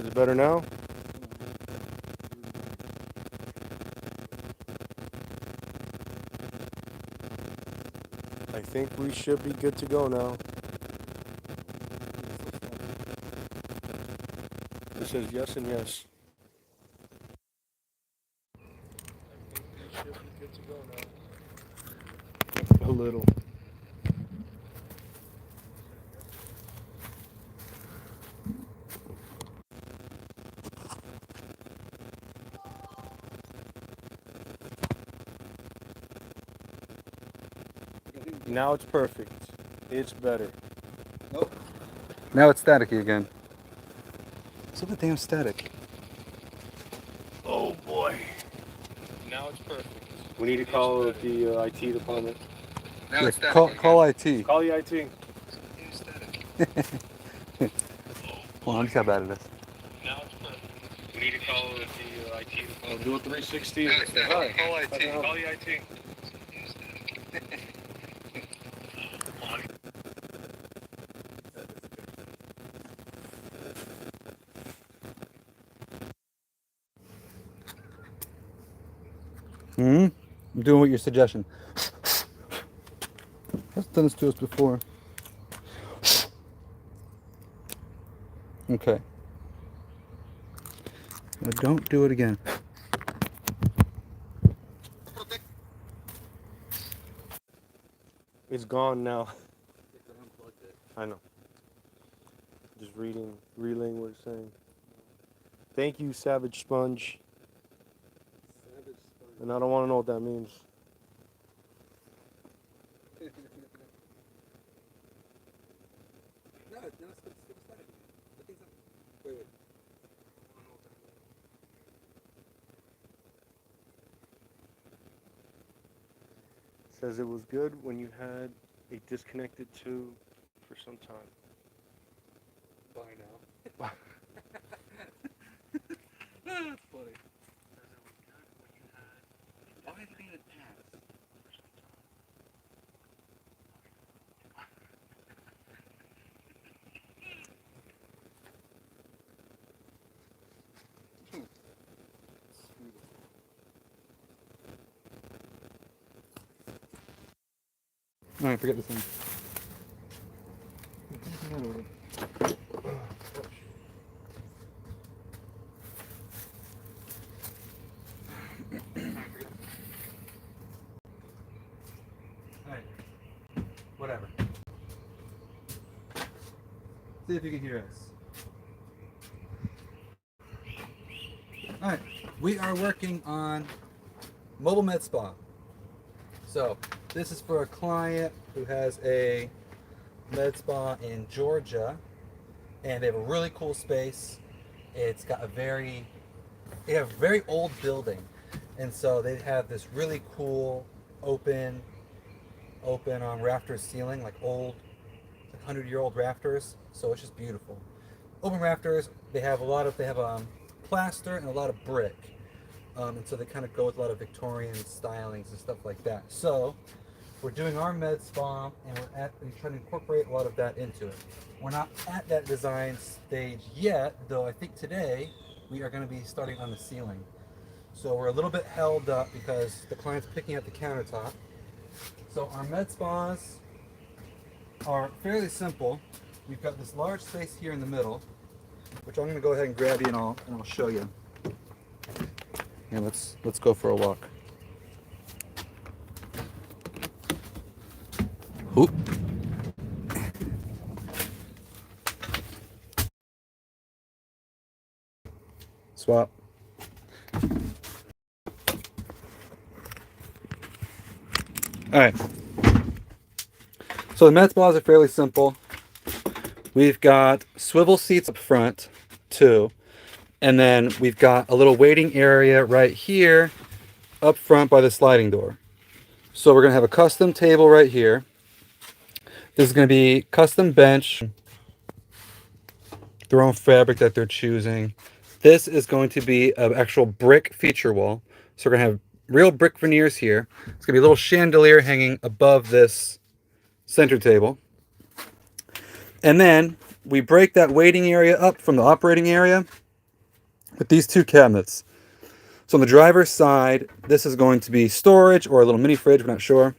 Is it better now? I think we should be good to go now. It says yes and yes. I think we should be good to go now. A little. Now it's perfect. It's better. Nope. Now it's staticky again. So the damn static. Oh boy. Now it's perfect. We need to call the IT department. Now it's static. Call IT. Call the IT. Hold on, look how bad it is. Now it's perfect. We need to call the IT department. Do a 360. Now it's static. Call IT. Call the IT. I'm doing what your suggestion. That's done this to us before. Okay. Now don't do it again. It's gone now. I know. Just relaying what it's saying. Thank you, Savage Sponge. And I don't want to know what that means. Says it was good when you had a disconnected tube for some time. Bye now. That's funny. Why is it being an ass? Alright, forget this one. Alright. Whatever. See if you can hear us. Alright. We are working on mobile med spa. So this is for a client who has a med spa in Georgia, and they have a really cool space. It's got they have a very old building, and so they have this really cool open rafter ceiling, like old, like 100-year-old rafters. So it's just beautiful. Open rafters. They have plaster and a lot of brick. And so they kind of go with a lot of Victorian stylings and stuff like that. So we're doing our med spa, and we're trying to incorporate a lot of that into it. We're not at that design stage yet, though I think today we are going to be starting on the ceiling. So we're a little bit held up because the client's picking up the countertop. So our med spas are fairly simple. We've got this large space here in the middle, which I'm going to go ahead and grab you and I'll show you. Yeah, let's go for a walk. Oop. Swap. All right. So the med spas are fairly simple. We've got swivel seats up front, too. And then we've got a little waiting area right here up front by the sliding door. So we're going to have a custom table right here. This is going to be custom bench, their own fabric that they're choosing. This is going to be an actual brick feature wall. So we're going to have real brick veneers here. It's going to be a little chandelier hanging above this center table. And then we break that waiting area up from the operating area. with these two cabinets. So on the driver's side, this is going to be storage or a little mini fridge, we're not sure.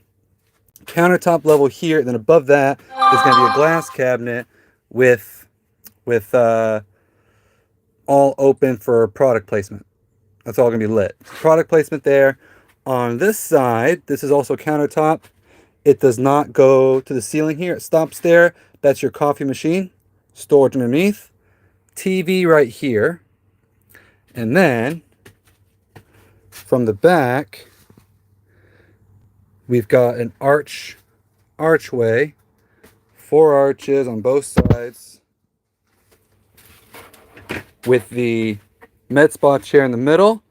Countertop level here, and then above that is going to be a glass cabinet with all open for product placement. That's all going to be lit. Product placement there. On this side, this is also countertop. It does not go to the ceiling here. It stops there. That's your coffee machine. Storage underneath. TV right here. And then from the back, we've got an archway. 4 arches on both sides. With the med spa chair in the middle,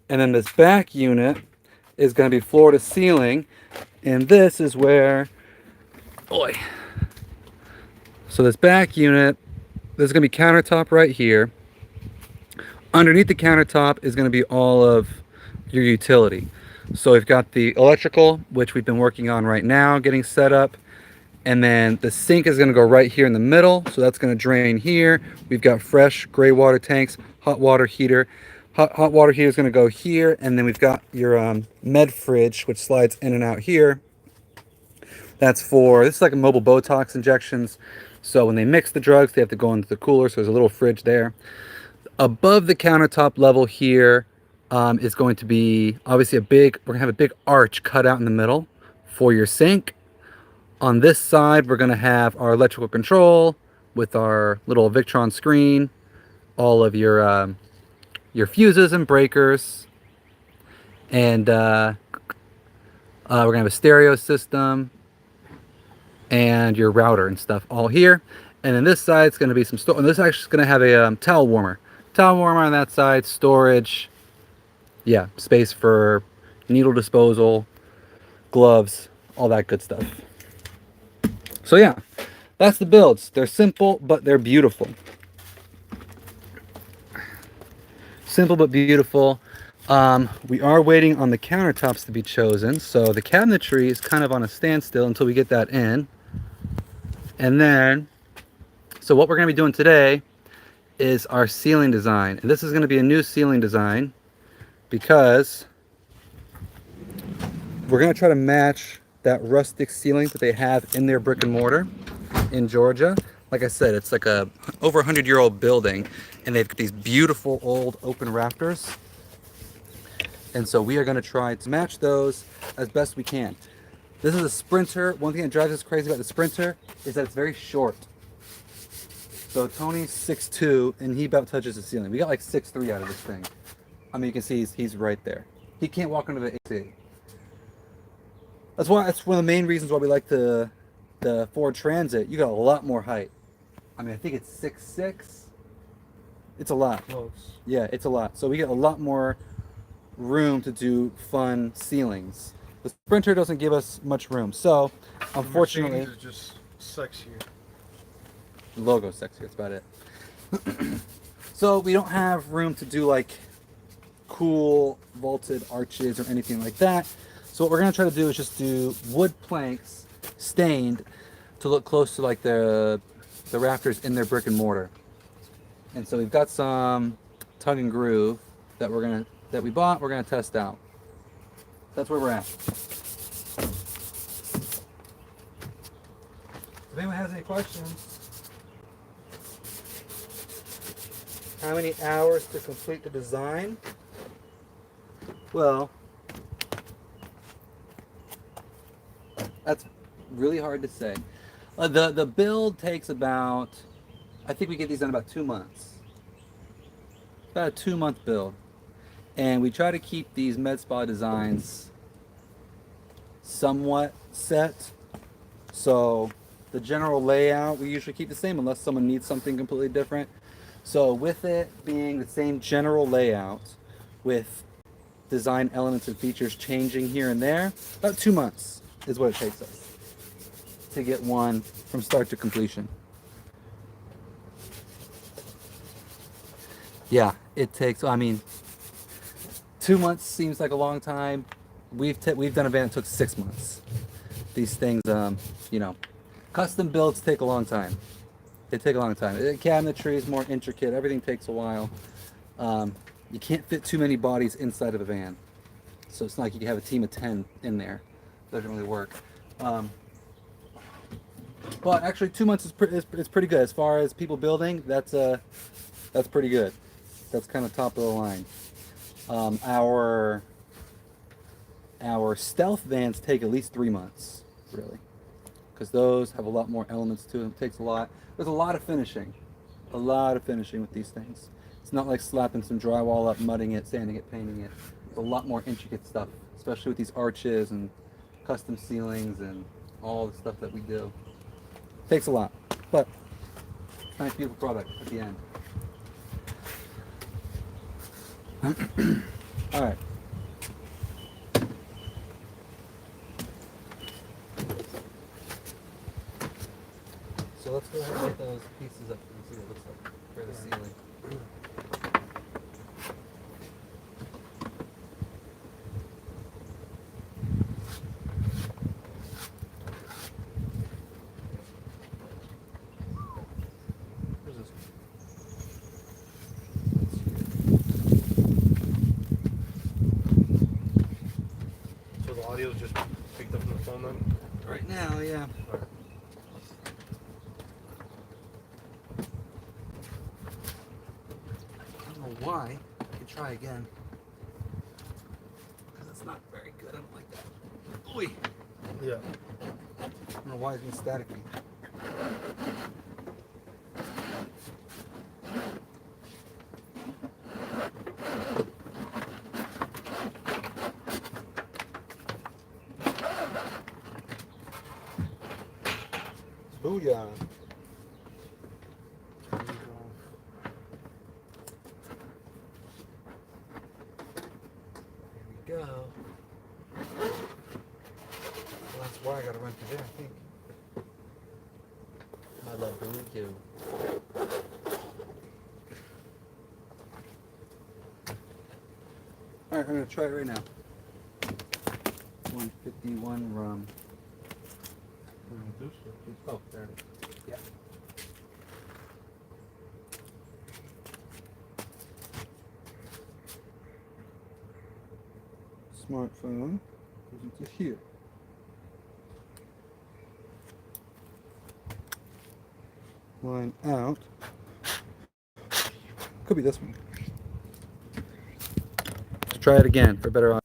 and then this back unit is going to be floor to ceiling, and this is where, so this back unit, there's going to be countertop right here. Underneath the countertop is going to be all of your utility. So we've got the electrical, which we've been working on right now, getting set up. And then the sink is going to go right here in the middle. So that's going to drain here. We've got fresh gray water tanks, hot water heater. Hot water heater is going to go here. And then we've got your med fridge, which slides in and out here. This is like a mobile Botox injections. So when they mix the drugs, they have to go into the cooler. So there's a little fridge there. Above the countertop level here is going to be obviously we're going to have a big arch cut out in the middle for your sink. On this side, we're going to have our electrical control with our little Victron screen, all of your fuses and breakers, and we're going to have a stereo system and your router and stuff all here. And then this side is going to be some storage. This actually is going to have a towel warmer on that side, storage, yeah, space for needle disposal, gloves, all that good stuff. So yeah, that's the builds. They're simple, but they're beautiful. Simple but beautiful. We are waiting on the countertops to be chosen. So the cabinetry is kind of on a standstill until we get that in. And then, so what we're going to be doing today is our ceiling design. And this is going to be a new ceiling design because we're going to try to match that rustic ceiling that they have in their brick and mortar in Georgia. Like I said, it's like a over 100-year-old building, and they've got these beautiful old open rafters. And so we are going to try to match those as best we can. This is a Sprinter. One thing that drives us crazy about the Sprinter is that it's very short. So Tony's 6'2", and he about touches the ceiling. We got like 6'3" out of this thing. I mean, you can see he's right there. He can't walk under the AC. That's one of the main reasons why we like the Ford Transit. You got a lot more height. I mean, I think it's 6'6". It's a lot. Close. Yeah, it's a lot. So we get a lot more room to do fun ceilings. The Sprinter doesn't give us much room. So, unfortunately, the just sexier. The logo's sexy. That's about it. So we don't have room to do like cool vaulted arches or anything like that. So what we're going to try to do is just do wood planks stained to look close to like the rafters in their brick and mortar. And so we've got some tug and groove that we bought. We're going to test out. That's where we're at. If anyone has any questions, how many hours to complete the design? Well, that's really hard to say. The build takes about, I think we get these done about 2 months. About a 2-month build. And we try to keep these med spa designs somewhat set. So the general layout we usually keep the same unless someone needs something completely different. So with it being the same general layout with design elements and features changing here and there, about 2 months is what it takes us to get one from start to completion. Yeah, it takes, I mean, 2 months seems like a long time. We've done a van that took 6 months. These things, you know, custom builds take a long time. They take a long time. The cabinetry is more intricate. Everything takes a while. You can't fit too many bodies inside of a van. So it's not like you can have a team of 10 in there. Doesn't really work. But actually 2 months is pretty good. As far as people building, that's pretty good. That's kind of top of the line. Our stealth vans take at least 3 months, really. Because those have a lot more elements to them. It takes a lot. There's a lot of finishing. A lot of finishing with these things. It's not like slapping some drywall up, mudding it, sanding it, painting it. It's a lot more intricate stuff, especially with these arches and custom ceilings and all the stuff that we do. Takes a lot, but it's a nice, beautiful product at the end. All right. So let's go ahead and get those pieces up and see what it looks like for the ceiling. Where's this one? So the audio is just picked up from the phone then? Right now, yeah. I don't know why. I can try again. Because it's not very good. I don't like that. Oy. Yeah. I don't know why it's being staticky. Booyah. There we go. Well, that's why I gotta run through there, I think. I love barbecue. Alright, I'm gonna try it right now. 151 rum. Oh, there it is. Yeah. Smartphone goes into here. Line out. Could be this one. Let's try it again for better audio.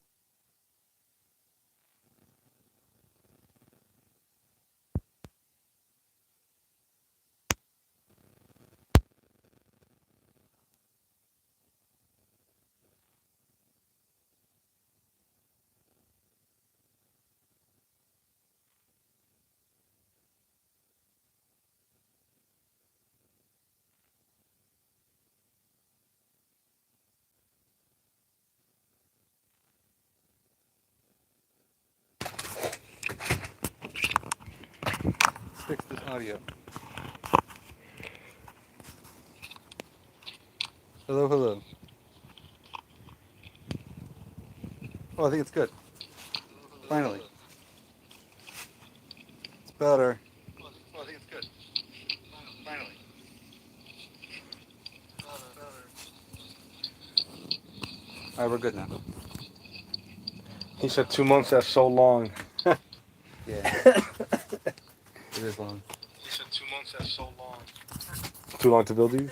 Fix this audio. Hello, hello. Oh, I think it's good. Finally. It's better. Oh, I think it's good. Finally. Alright, we're good now. He said 2 months, that's so long. Yeah. It is long. He said 2 months, that's so long. Too long to build these?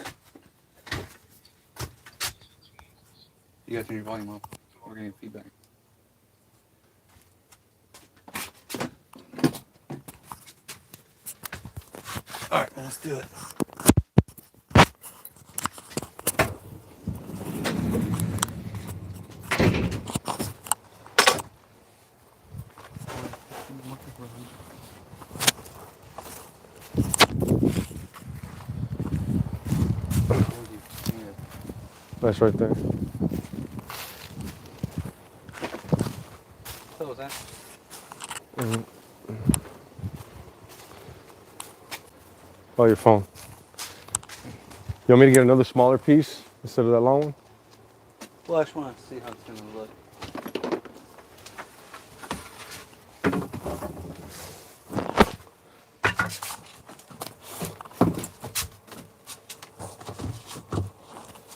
You gotta turn your volume up. We're getting feedback. Alright, well, let's do it. That's right there. So was that? Mm-hmm. Oh, your phone. You want me to get another smaller piece instead of that long one? Well, I just want to see how it's gonna look.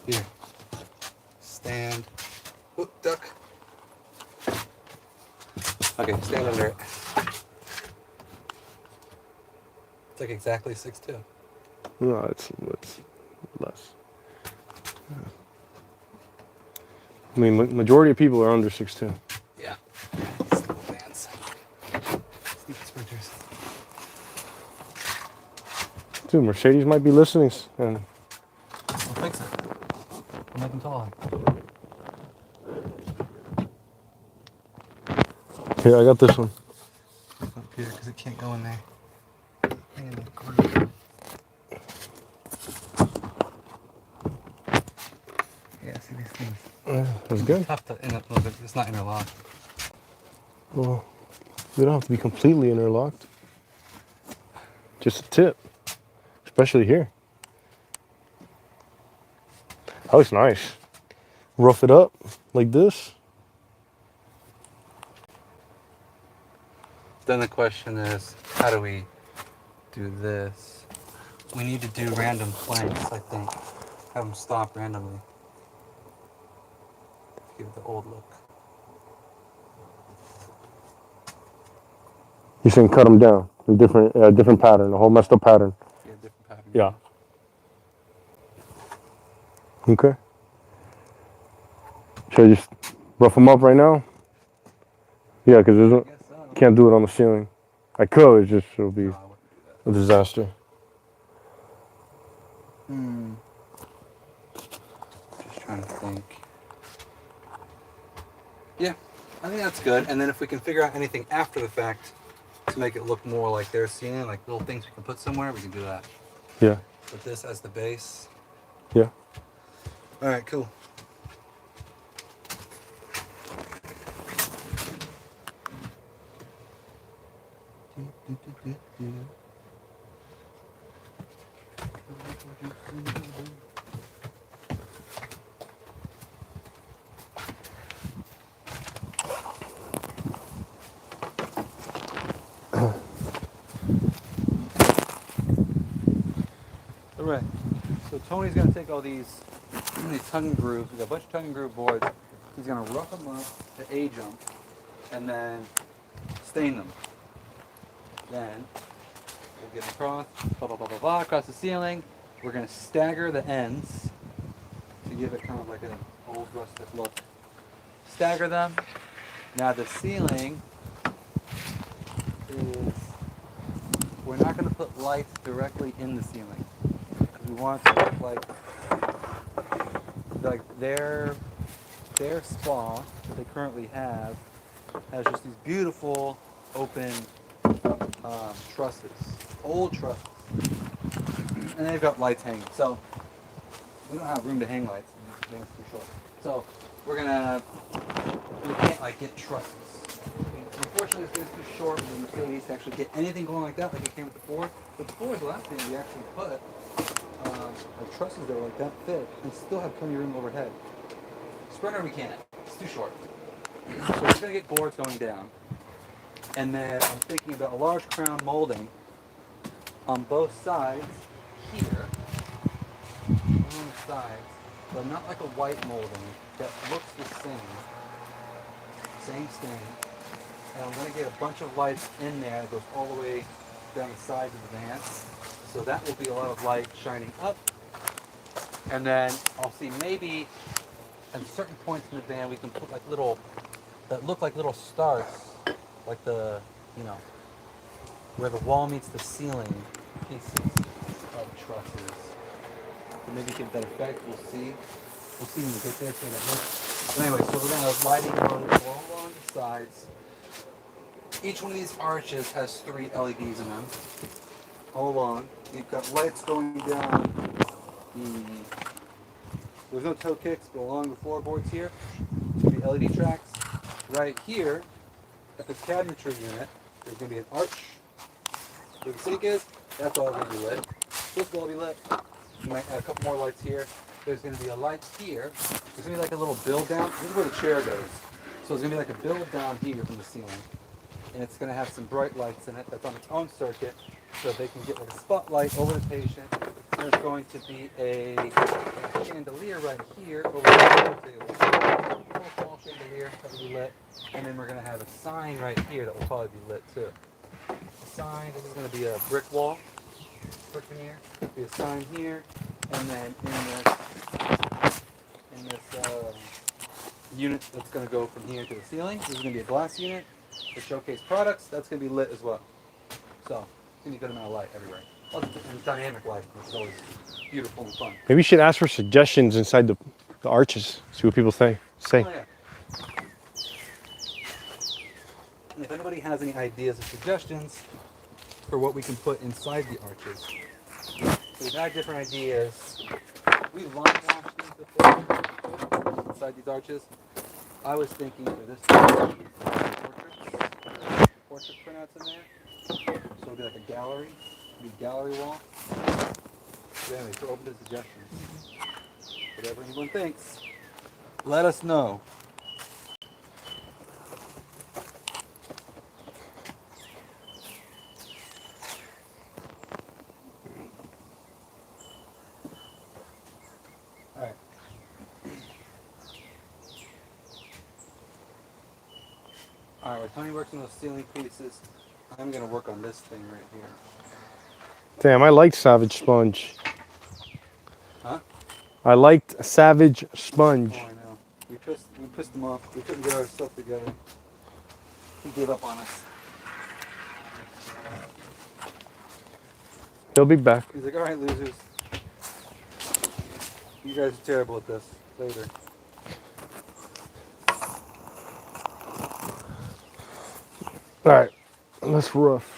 Here. and duck. Okay, stand under it. It's like exactly 6'2". No, it's less. I mean, majority of people are under 6'2". Yeah. Stupid fans. Stupid sprinters. Dude, Mercedes might be listening, and We'll fix it. We'll make them taller. here, I got this one. Up here, because it can't go in there. Hang in the corner. Yeah, see these things. That's good. Tough to end up a little bit. It's not interlocked. Well, they don't have to be completely interlocked. Just a tip, especially here. That looks nice. Rough it up like this. Then the question is, how do we do this? We need to do random flanks, I think. Have them stop randomly. Give it the old look. You should cut them down. A different pattern, a whole messed up pattern. Yeah, different pattern. Yeah. Okay. Should I just rough them up right now? Yeah, because I guess so. can't do it on the ceiling. I could, it'll be No, I wouldn't do that. a disaster. Just trying to think. Yeah, I think that's good. And then if we can figure out anything after the fact to make it look more like their ceiling, like little things we can put somewhere, we can do that. Yeah. With this as the base. Yeah. All right, cool. All right. So Tony's gonna take all these tongue and grooves. We got a bunch of tongue and groove boards. He's gonna rough them up to age them, and then stain them. Then we'll get them across, blah blah blah blah blah, across the ceiling. We're gonna stagger the ends to give it kind of like an old rustic look. Stagger them. Now the ceiling is, we're not gonna put lights directly in the ceiling. We want to look like their spa that they currently have has just these beautiful open trusses, old trusses, and they've got lights hanging. So we don't have room to hang lights. Things too short. So we can't like get trusses. Unfortunately, this thing's too short for the Mercedes to actually get anything going like that, like it came with the Ford. But the Ford, the last thing we actually put are trusses that are like that thick and still have plenty of room overhead. Sprinter, we can't. It's too short. So we're gonna get boards going down, and then I'm thinking about a large crown molding on both sides here, on the sides, but not like a white molding that looks the same stain. And I'm gonna get a bunch of lights in there that goes all the way down the sides of the van. So that will be a lot of light shining up. And then I'll see maybe at certain points in the van we can put like little, that look like little stars, like the, where the wall meets the ceiling pieces of trusses. So maybe get that effect, we'll see. We'll see when we get there, see how that looks. But anyway, so we're gonna have lighting all along the sides. Each one of these arches has 3 LEDs in them, all along. You've got lights going down there's no toe kicks, but along the floorboards here, there'll be LED tracks. Right here, at the cabinetry unit, there's going to be an arch. Where the sink is, that's all going to be lit. This will all be lit. You might add a couple more lights here. There's going to be a light here. There's going to be like a little build down. This is where the chair goes. So there's going to be like a build down here from the ceiling. And it's going to have some bright lights in it that's on its own circuit, so they can get like a spotlight over the patient, there's going to be a chandelier right here over here. Little small chandelier that will be lit. And then we're going to have a sign right here that will probably be lit too. A sign, this is going to be a brick wall. Brick veneer. There'll be a sign here. And then in this unit that's going to go from here to the ceiling, this is going to be a glass unit to showcase products. That's going to be lit as well. So it's going to be a good amount of light everywhere. And dynamic light, which is always beautiful and fun. Maybe we should ask for suggestions inside the arches. See what people say. Oh, yeah. And if anybody has any ideas or suggestions for what we can put inside the arches, so we've had different ideas. We line washed these before inside these arches. I was thinking for this portrait printouts in there. So it'll be like a gallery, it'll be a gallery wall. So anyway, so open to suggestions. Whatever anyone thinks, let us know. Alright. Alright, while Tony works on those ceiling pieces, I'm going to work on this thing right here. Damn, I liked Savage Sponge. Huh? I liked Savage Sponge. Oh, I know. We pissed him off. We couldn't get our stuff together. He gave up on us. He'll be back. He's like, alright, losers. You guys are terrible at this. Later. All right, let's rough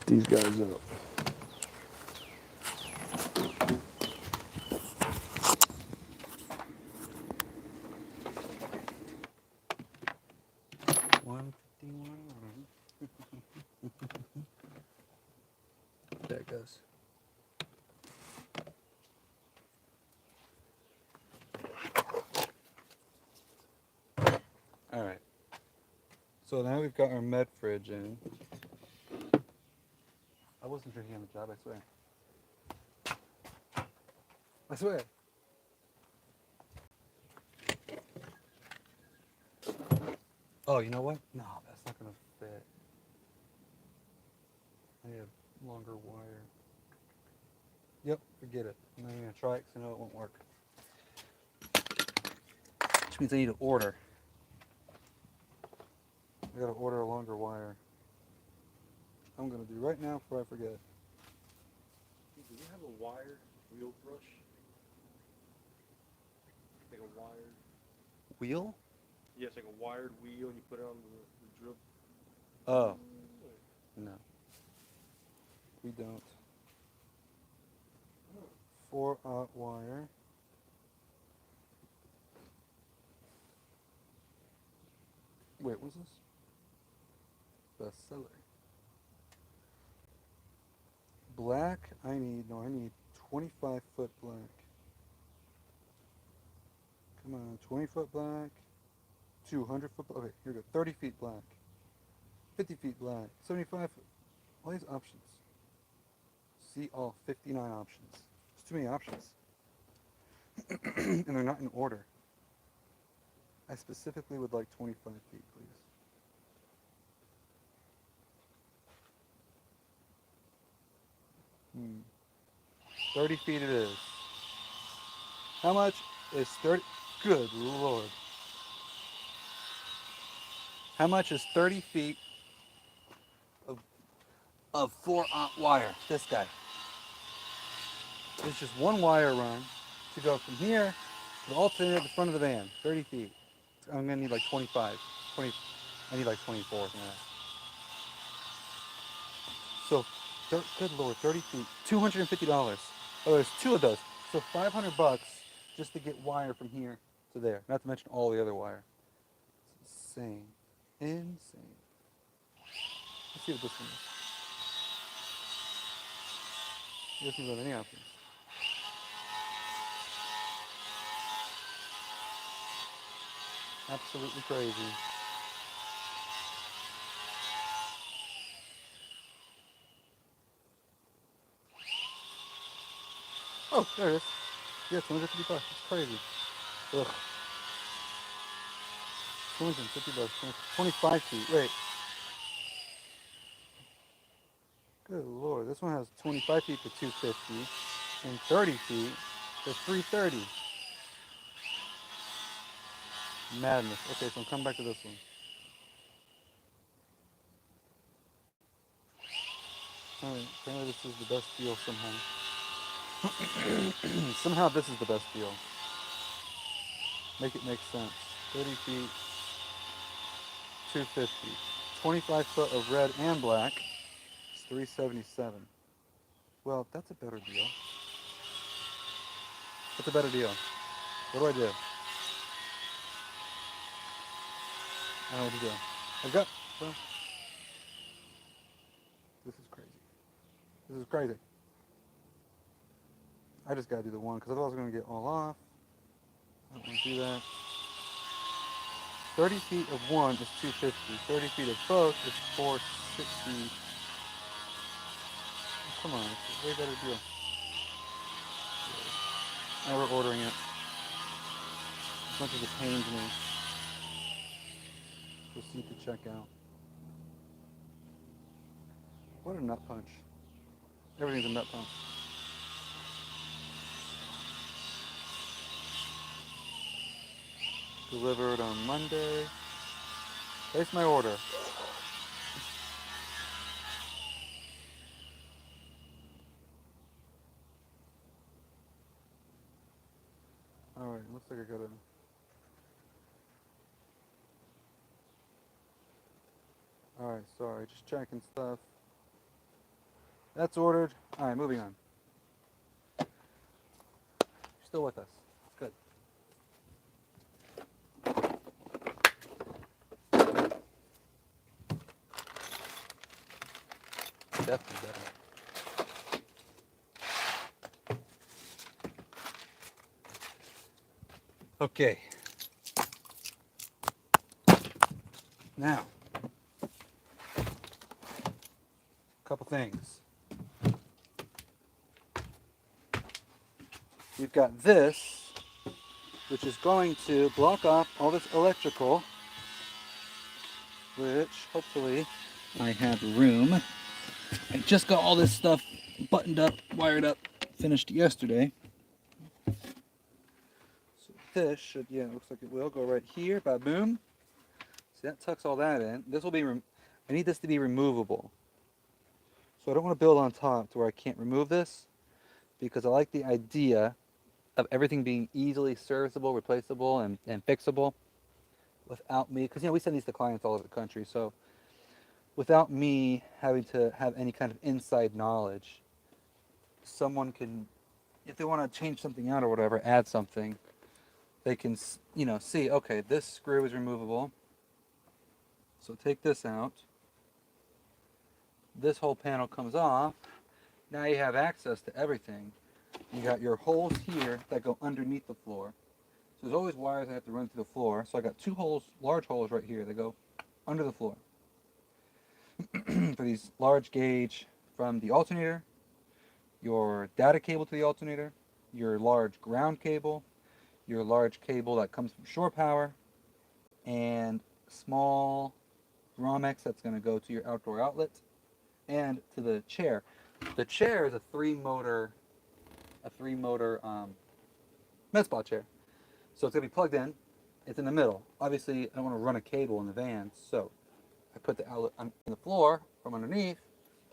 these guys up. There it goes. All right. So now we've got our med fridge in. I wasn't drinking on the job, I swear. I swear. Oh, you know what? No, that's not gonna fit. I need a longer wire. Yep, forget it. I'm not even gonna try it because I know it won't work. Which means I need to order. I gotta order a longer wire. I'm gonna do right now before I forget. Do you have a wired wheel brush? Like a wired Wheel? Yes, like a wired wheel, and you put it on the drill. Oh. No. We don't. 4-aught wire. Wait, what's this? Bestseller. Black, I need 25-foot black. Come on, 20-foot black. 200-foot black. Okay, here we go. 30 feet black. 50 feet black. 75 foot. All these options. See all 59 options. There's too many options. And they're not in order. I specifically would like 25 feet, please. Hmm. 30 feet it is. How much is 30? Good Lord. How much is 30 feet of 4-aught wire? This guy. There's just one wire run to go from here to the alternator at the front of the van. 30 feet. I'm gonna need like 25. 20. I need like 24. Yeah. So, good Lord, 30 feet, $250. Oh, there's two of those. So $500 just to get wire from here to there. Not to mention all the other wire. It's insane. Insane. Let's see what this one is. It doesn't even have any options. Absolutely crazy. Oh, there it is. Yeah, $250. It's crazy. Ugh. $250. 25 feet. Wait. Good lord. This one has 25 feet for $250 and 30 feet for $330. Madness. Okay, so I'm coming back to this one. Alright, apparently this is the best deal somehow. Somehow this is the best deal. Make it make sense. 30 feet, 250. 25 foot of red and black is 377. Well, that's a better deal. That's a better deal. What do I do? I don't know what to do. I've got, well, this is crazy. This is crazy. I just gotta do the one because otherwise I'm gonna get all off. I don't want to do that. 30 feet of one is 250. 30 feet of both is 460. Come on, it's a way better deal. Now we're ordering it. As much as it pains me. Proceed to check out. What a nut punch. Everything's a nut punch. Delivered on Monday. Place my order. Alright, looks like I gotta... Alright, sorry, just checking stuff. That's ordered. Alright, moving on. You're still with us. Good. Definitely better. Okay. Now, a couple things. We've got this, which is going to block off all this electrical, which hopefully I have room. I just got all this stuff buttoned up, wired up, finished yesterday. So this should, yeah, it looks like it will go right here, ba-boom. See, that tucks all that in. This will be, I need this to be removable. So I don't want to build on top to where I can't remove this, because I like the idea of everything being easily serviceable, replaceable, and fixable without me, because, you know, we send these to clients all over the country, so without me having to have any kind of inside knowledge, someone can, if they want to change something out or whatever, add something, they can, you know, see, okay, this screw is removable, so take this out, this whole panel comes off, now you have access to everything. You got your holes here that go underneath the floor, so there's always wires that have to run through the floor, so I got two holes, large holes right here that go under the floor for these large gauge from the alternator, your data cable to the alternator, your large ground cable, your large cable that comes from shore power, and small Romex that's going to go to your outdoor outlet, and to the chair. The chair is a three motor med spa chair. So it's going to be plugged in. It's in the middle. Obviously, I don't want to run a cable in the van, so I put the outlet on the floor from underneath,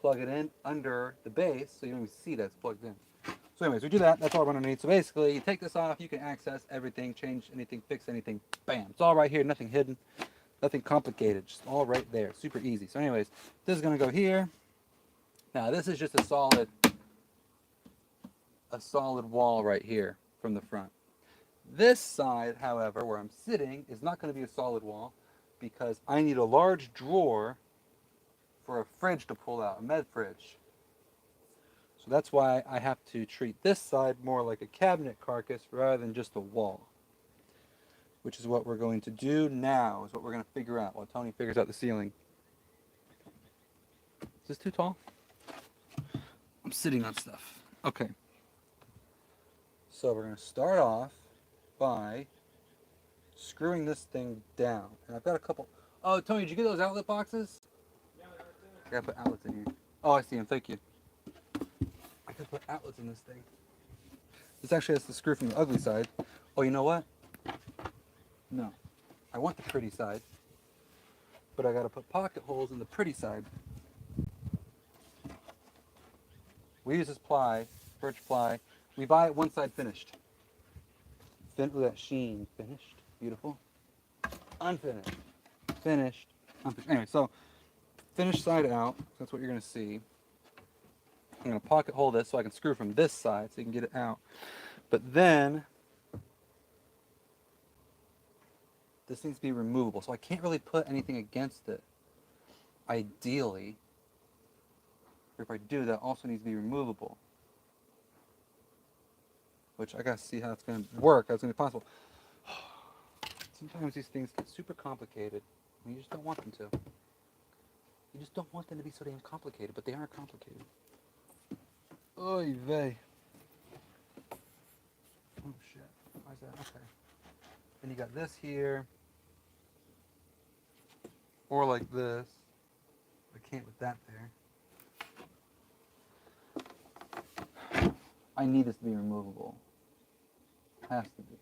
plug it in under the base, so you don't even see that it's plugged in. So anyways, we do that. That's all underneath. So basically, you take this off, you can access everything, change anything, fix anything. Bam. It's all right here. Nothing hidden. Nothing complicated. Just all right there. Super easy. So anyways, this is going to go here. Now, this is just a solid wall right here from the front. This side, however, where I'm sitting, is not going to be a solid wall because I need a large drawer for a fridge to pull out, a med fridge. So that's why I have to treat this side more like a cabinet carcass rather than just a wall. Which is what we're going to do now, is what we're going to figure out while Tony figures out the ceiling. Is this too tall? I'm sitting on stuff. Okay. So we're going to start off by screwing this thing down. And I've got a couple. Oh, Tony, did you get those outlet boxes? Yeah, I gotta put outlets in here. Oh, I see them. Thank you. I gotta put outlets in this thing. This actually has to screw from the ugly side. Oh, you know what? No. I want the pretty side. But I gotta put pocket holes in the pretty side. We use this ply, birch ply. We buy it one side finished. Look at that sheen. Finished. Beautiful. Unfinished. Finished. Unfinished. Anyway, so finished side out. That's what you're going to see. I'm going to pocket hole this so I can screw from this side so you can get it out. But then this needs to be removable. So I can't really put anything against it. Ideally. If I do, that also needs to be removable. Which I got to see how it's going to work, how it's going to be possible. Sometimes these things get super complicated, and you just don't want them to. You just don't want them to be so damn complicated, but they are complicated. Oy vey. Oh shit. Why is that? Okay. Then you got this here. Or like this. I can't with that there. I need this to be removable. Has to be.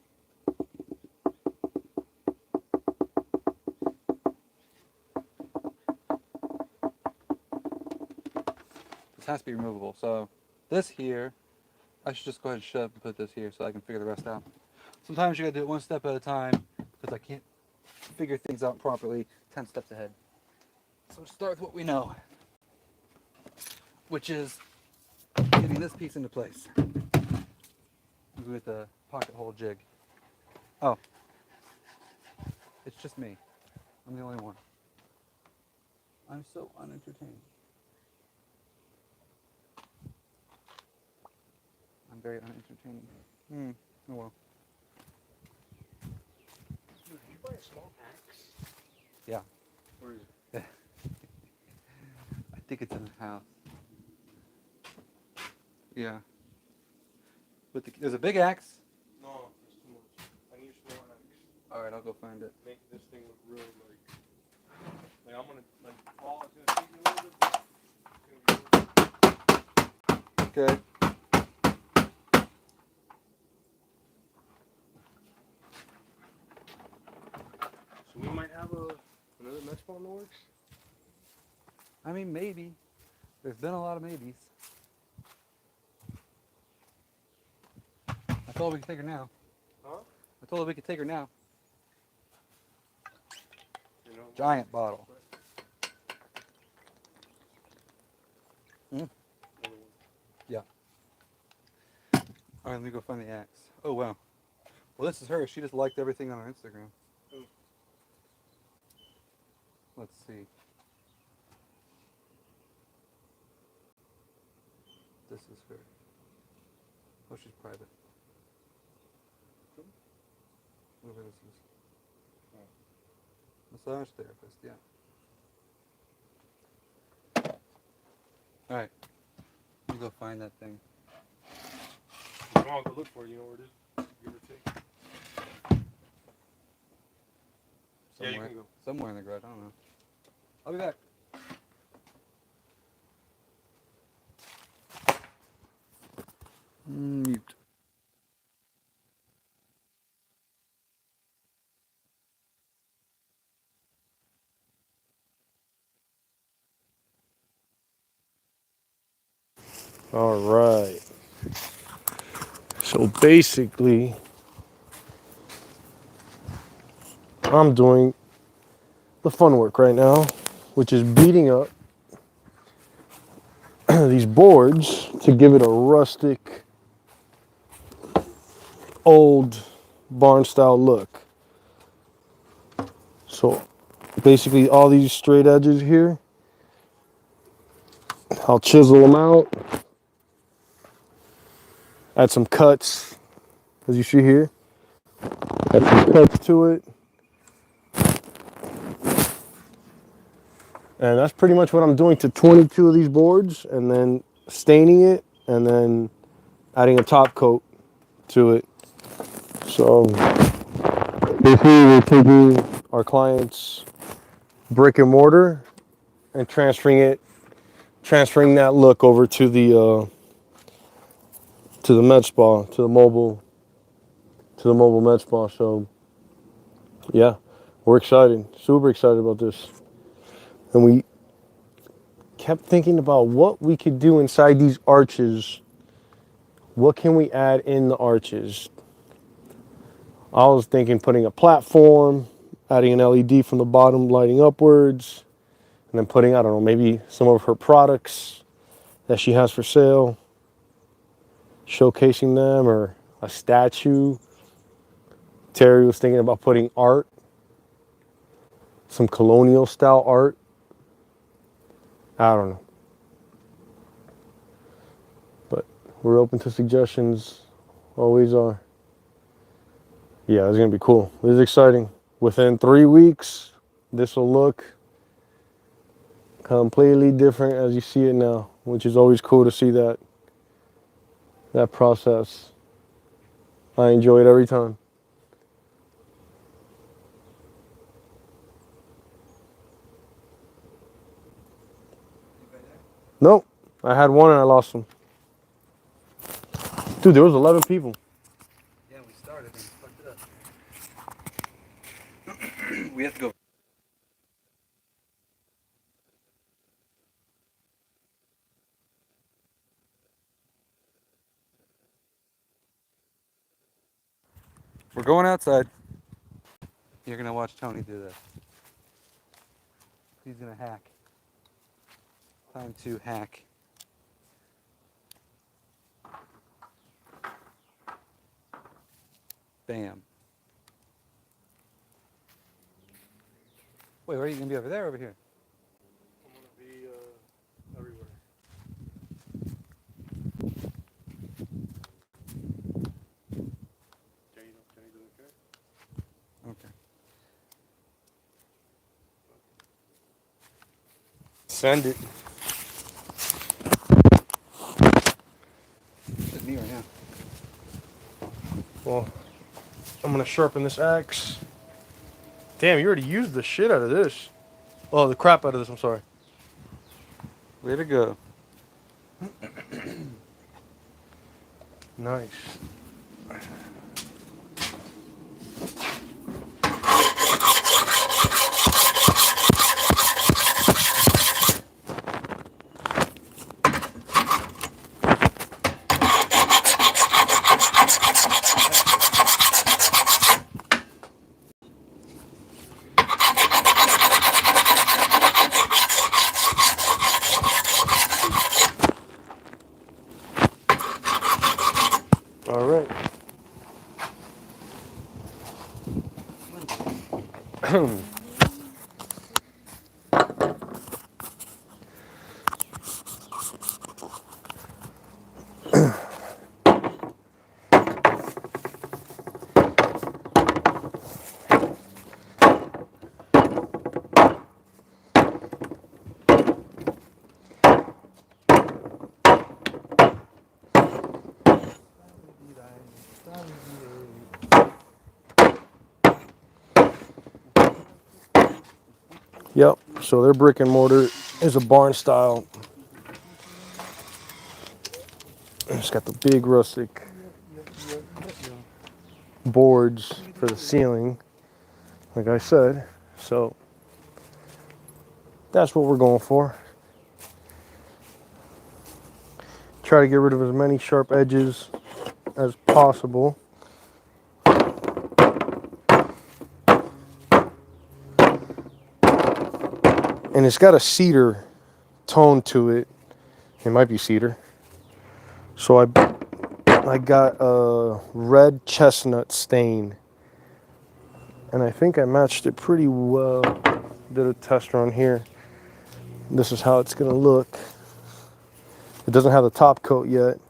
This has to be removable. So this here, I should just go ahead and shut up and put this here so I can figure the rest out. Sometimes you gotta do it one step at a time because I can't figure things out properly 10 steps ahead. So let's start with what we know, which is getting this piece into place with a pocket hole jig. Oh, it's just me. I'm the only one. I'm so unentertaining. I'm very unentertaining. Oh well. Dude, did you buy a small axe? Yeah. Where is it? I think it's in the house. Yeah. But there's a big axe. No, that's too much. I need a small axe. Alright, I'll go find it. Make this thing look real like I'm gonna fall. It's gonna take me a little bit. Okay. So we might have another mesh ball in the works. I mean, maybe. There's been a lot of maybes. I told her we could take her now. Huh? I told her we could take her now. You know, Giant bottle. Yeah. Alright, let me go find the axe. Oh, wow. Well, this is her. She just liked everything on her Instagram. Ooh. Let's see. This is her. Oh, she's private. Whoever this is. Massage therapist, yeah. Alright. Let me go find that thing. You don't have to look for it, you know where it is. Give or take. Yeah, you can go. Somewhere in the garage, I don't know. I'll be back. Mute. All right. So basically, I'm doing the fun work right now, which is beating up these boards to give it a rustic, old barn style look. So basically all these straight edges here, I'll chisel them out, add some cuts, as you see here, add some cuts to it. And that's pretty much what I'm doing to 22 of these boards, and then staining it, and then adding a top coat to it. So basically we're taking our clients' brick and mortar and transferring that look over to the med spa, to the mobile med spa. So yeah, we're excited, super excited about this. And we kept thinking about what we could do inside these arches. What can we add in the arches? I was thinking putting a platform, adding an LED from the bottom, lighting upwards, and then putting, I don't know, maybe some of her products that she has for sale, showcasing them, or a statue. Terry was thinking about putting art, some colonial style art. I don't know. But we're open to suggestions, always are. Yeah, it's going to be cool. This is exciting. Within 3 weeks, this will look completely different as you see it now, which is always cool to see that process. I enjoy it every time. Nope. I had one and I lost him. Dude, there was 11 people. Yeah, we started and fucked it up. We have to go. We're going outside. You're gonna watch Tony do this. He's gonna hack. Time to hack. Bam. Wait, where are you gonna be? Over there or over here? I'm going to be everywhere. Okay. Send it. It's me right now. Well, I'm going to sharpen this axe. Damn, you already used the shit out of this. Oh, the crap out of this, I'm sorry. Way to go. Nice. All right. Yep, so their brick and mortar is a barn style. It's got the big rustic boards for the ceiling, like I said. So that's what we're going for. Try to get rid of as many sharp edges as possible. And it's got a cedar tone to it. It might be cedar. So I got a red chestnut stain. And I think I matched it pretty well. Did a test run here. This is how it's gonna look. It doesn't have the top coat yet.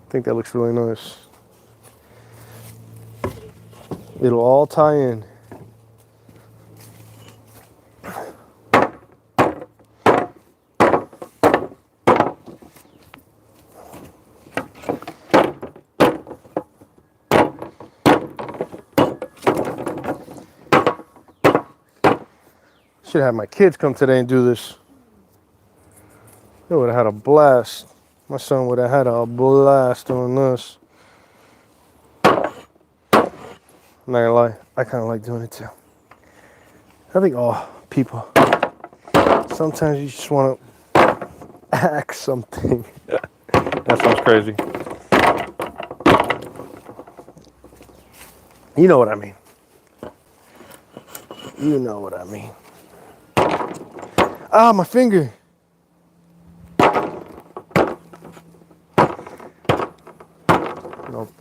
I think that looks really nice. It'll all tie in. Should have my kids come today and do this. They would have had a blast. My son would have had a blast doing this. I'm not gonna lie, I kind of like doing it too. I think all people, sometimes you just want to act something. That sounds crazy. You know what I mean. You know what I mean. Ah, my finger. Nope.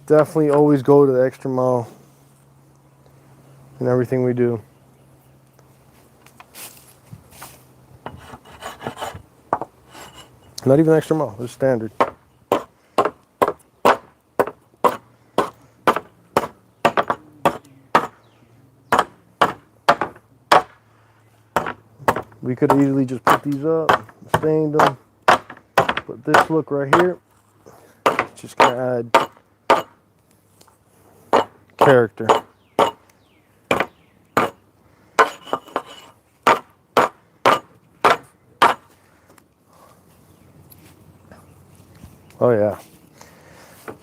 Definitely always go to the extra mile in everything we do. Not even extra mile, it's standard. We could easily just put these up, stained them, but this look right here, just gonna add character. Oh yeah.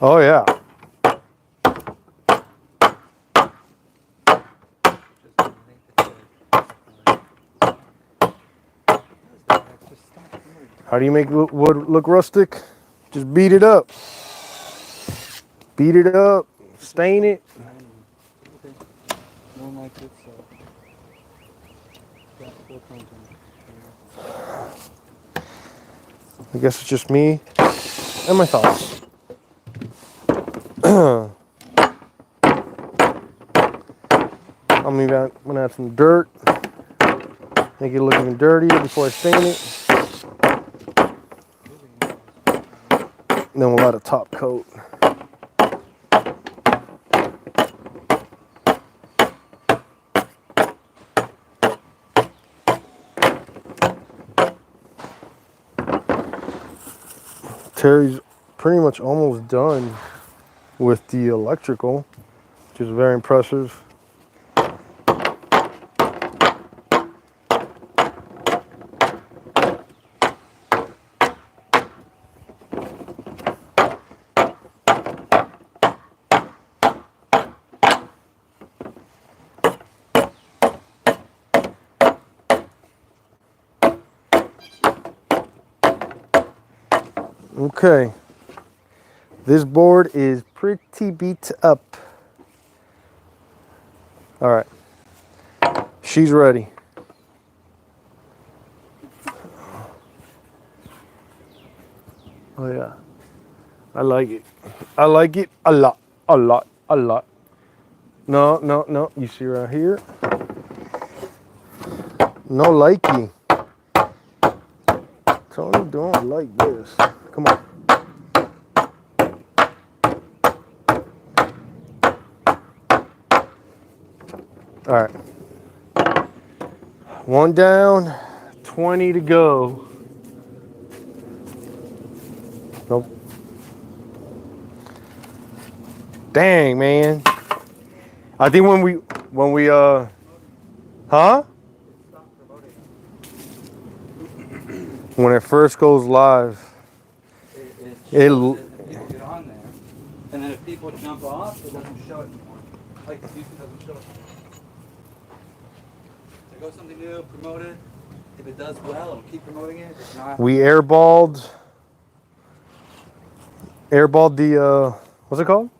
Oh yeah. How do you make wood look rustic? Just beat it up. Beat it up. Stain it. I guess it's just me and my thoughts. I'm gonna add some dirt. Make it look even dirtier before I stain it. And then we'll add a top coat. Terry's pretty much almost done with the electrical, which is very impressive. Okay, this board is pretty beat up. All right, she's ready. Oh yeah, I like it. I like it a lot, a lot, a lot. No, no, no, you see right here? No likey. Tony don't like this. Come on. All right. One down, 20 to go. Nope. Dang, man. I think when we huh? When it first goes live, People get on there, and then if people jump off, it doesn't show it anymore. Like this YouTube doesn't show it anymore. So go something new, promote it. If it does well, I'll keep promoting it. If not, we airballed the what's it called?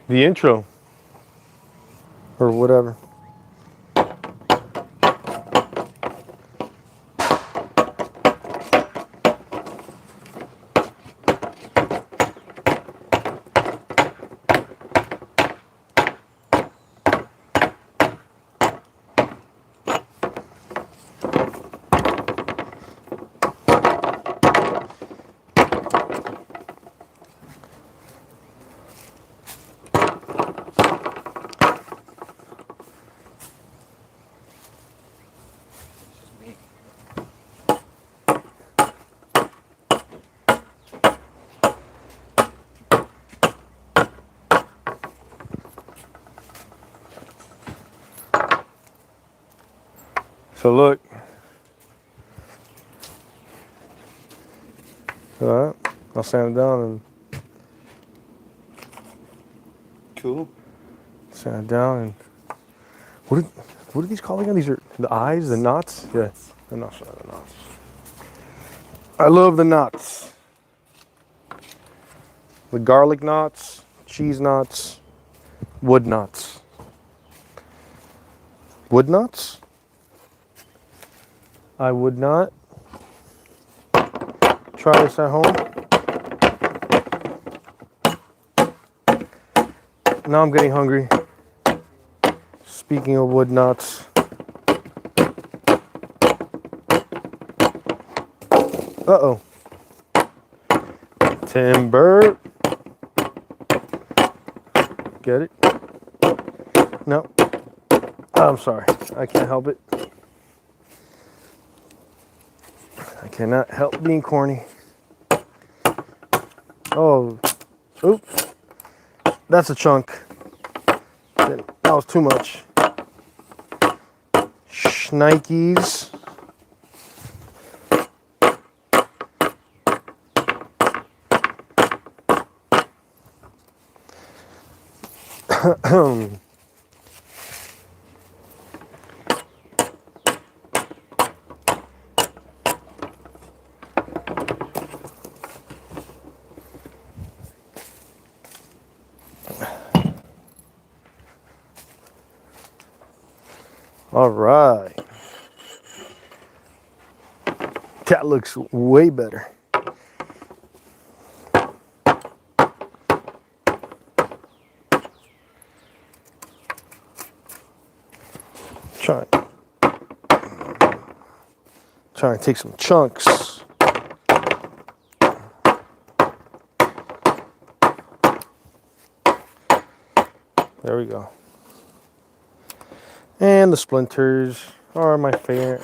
The intro or whatever. So look. All right. I'll sand it down and Cool. sand it down and what are these called again? These are the eyes, the knots? Yeah. The knots. The knots. I love the knots. The garlic knots, cheese knots, wood knots. Wood knots? I would not try this at home. Now I'm getting hungry. Speaking of wood knots. Uh-oh. Timber. Get it? No. I'm sorry. I can't help it. I cannot help being corny. Oh. Oops. That's a chunk. That was too much. Schnikes. All right. That looks way better. Trying to take some chunks. There we go. And the splinters are my favorite.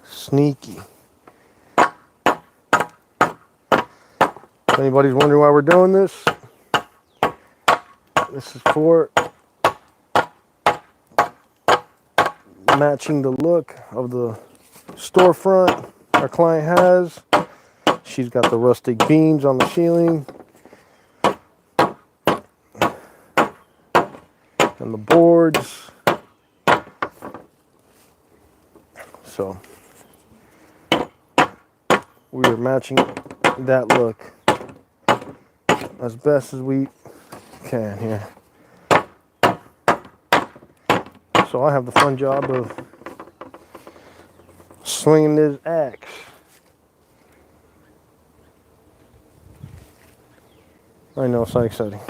Sneaky. If anybody's wondering why we're doing this, this is for matching the look of the storefront our client has. She's got the rustic beams on the ceiling and the boards. So we are matching that look as best as we can here. So I have the fun job of swinging this axe. I know, it's not exciting.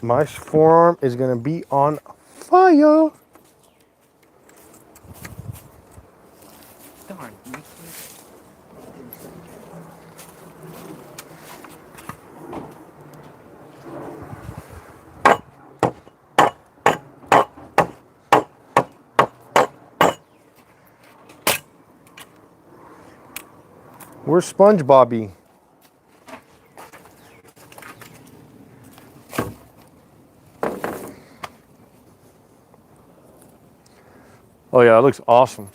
My forearm is gonna be on fire. Darn. Where's SpongeBobby? Oh yeah, it looks awesome.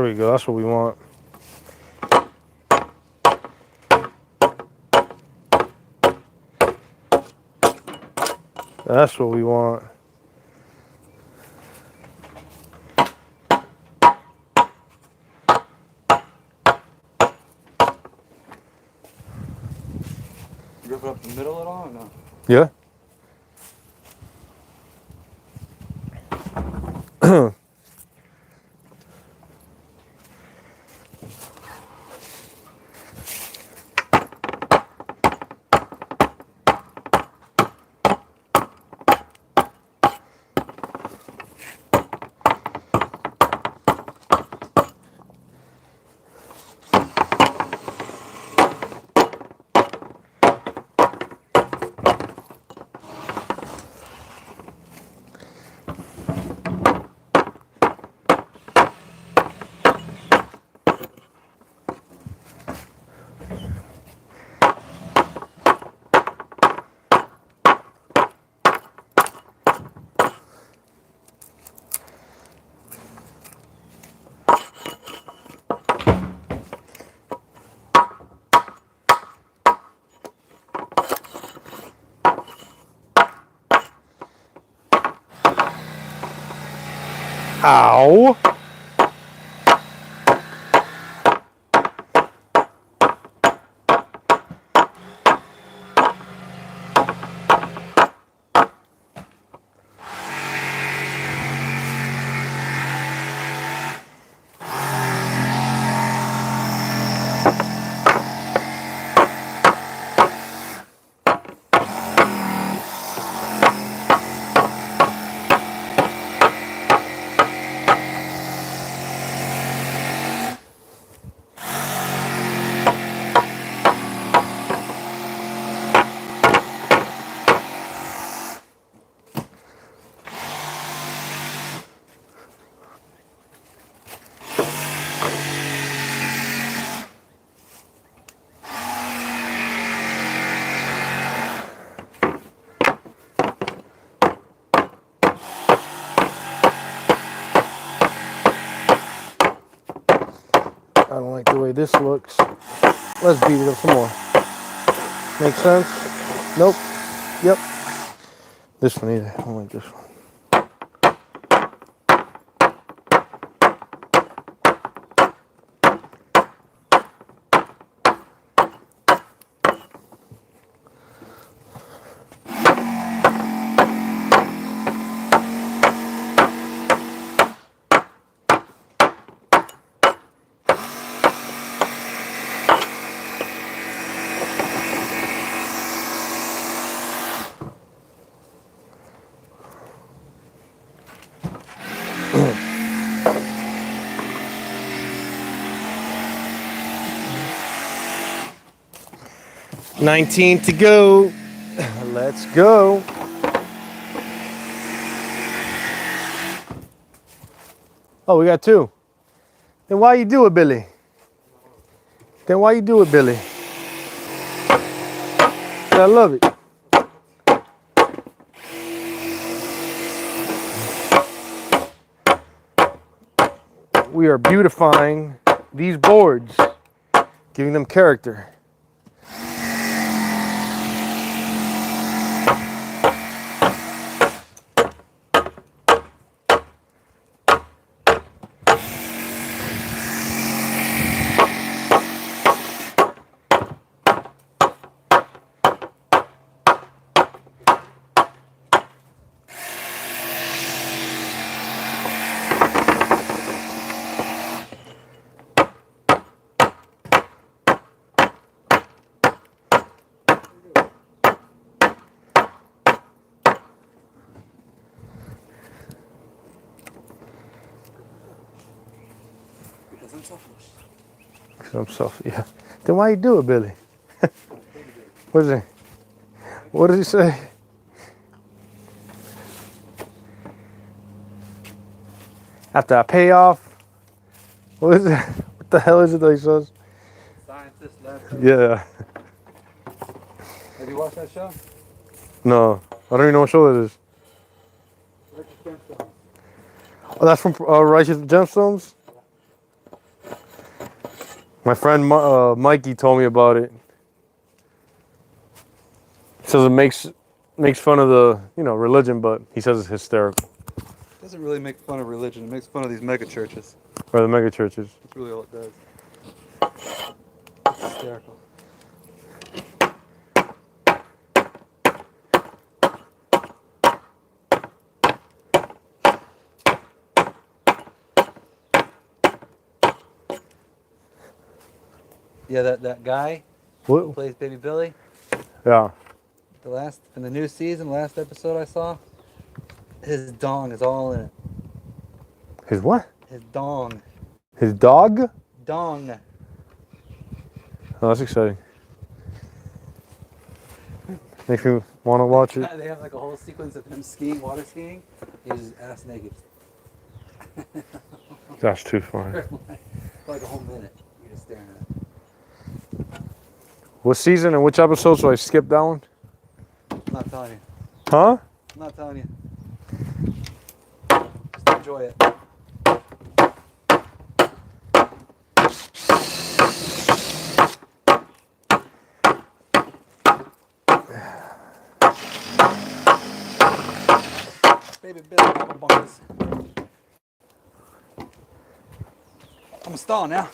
we go. That's what we want. That's what we want. Rip it up the middle at all or no? Yeah. Ow. I don't like the way this looks. Let's beat it up some more. Make sense? Nope. Yep. This one either. I don't like this one. $19 to go. Let's go. Oh, we got 2. Then why you do it, Billy? Then why you do it, Billy? I love it. We are beautifying these boards, giving them character. I'm soft, yeah. Then why you do it, Billy? What is it? What does he say? After I pay off? What is it? What the hell is it that he says? Scientist lab. Yeah. Have you watched that show? No, I don't even know what show it is. Righteous Gemstones. Oh, that's from Righteous Gemstones? My friend Mikey told me about it. He says it makes fun of the religion, but he says it's hysterical. It doesn't really make fun of religion. It makes fun of these mega churches. Or the mega churches. That's really all it does. It's hysterical. Yeah, that guy who What? plays Baby Billy. Yeah. In the new season, last episode I saw, his dong is all in it. His what? His dong. His dog? Dong. Oh, that's exciting. Makes me want to watch it. They have like a whole sequence of him skiing, water skiing. He's ass naked. That's too funny. For like a whole minute. You're just staring at it. What season and which episode? So I skipped that one? I'm not telling you. Huh? I'm not telling you. Just enjoy it. Baby Billy, bunkers. I'm a star now.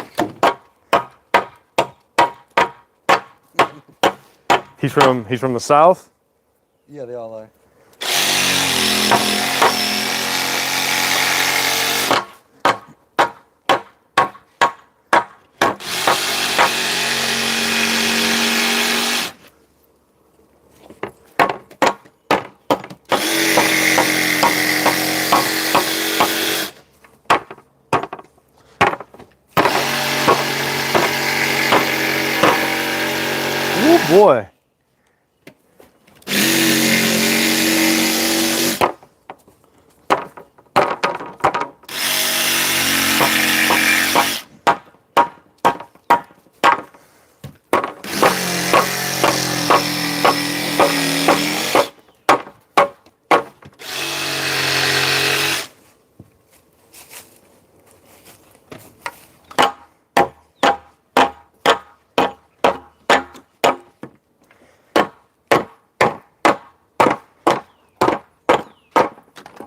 He's from the South? Yeah, they all are. Oh boy.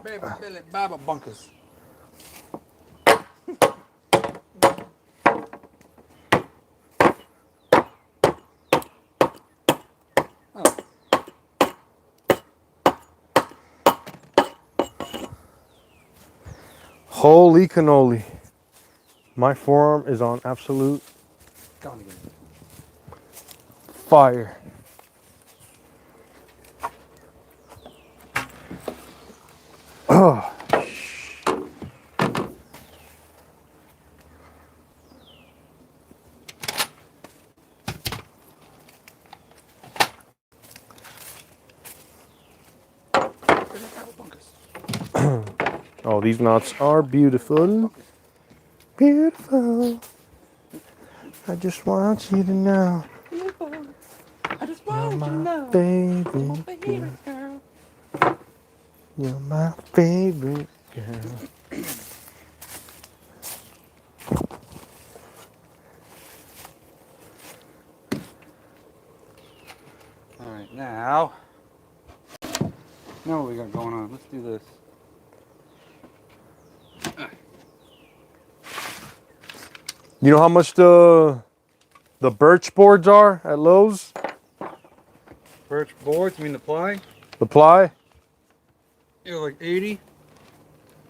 Baby Billy Baba bunkers. Oh. Holy cannoli. My forearm is on absolute Gone again. fire. Oh. Oh, these knots are beautiful. Beautiful. I just want you to know. I just You're want you to my know. favorite girl. girl. You're my favorite girl. Alright, now what we got going on? Let's do this. You know how much the birch boards are at Lowe's? Birch boards, you mean the ply? The ply? Yeah, like 80,